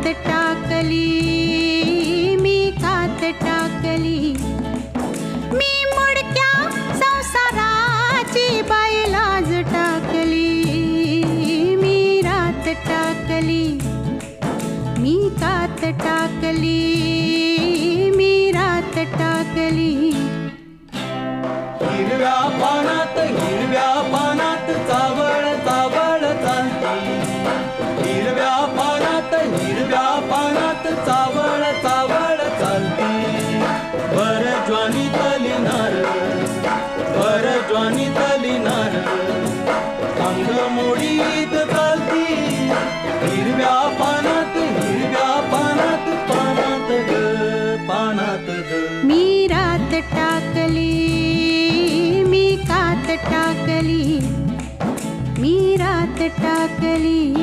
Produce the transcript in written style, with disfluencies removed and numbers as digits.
कात टाकली, मी कात टाकली, मी मुडक्या संसाराची बाई लाज टाकली, मी रात टाकली, मी कात टाकली, मी रात टाकली. हिरव्या पानात चावळ चावळ चालती, हिरव्या पानात चावळ चावळ चालती. भर ज्वानीतली नार अंग मोडीत चालती. हिरव्या पानात पानात ग. मी रात टाकली, मी कात टाकली, मी रात टाकली.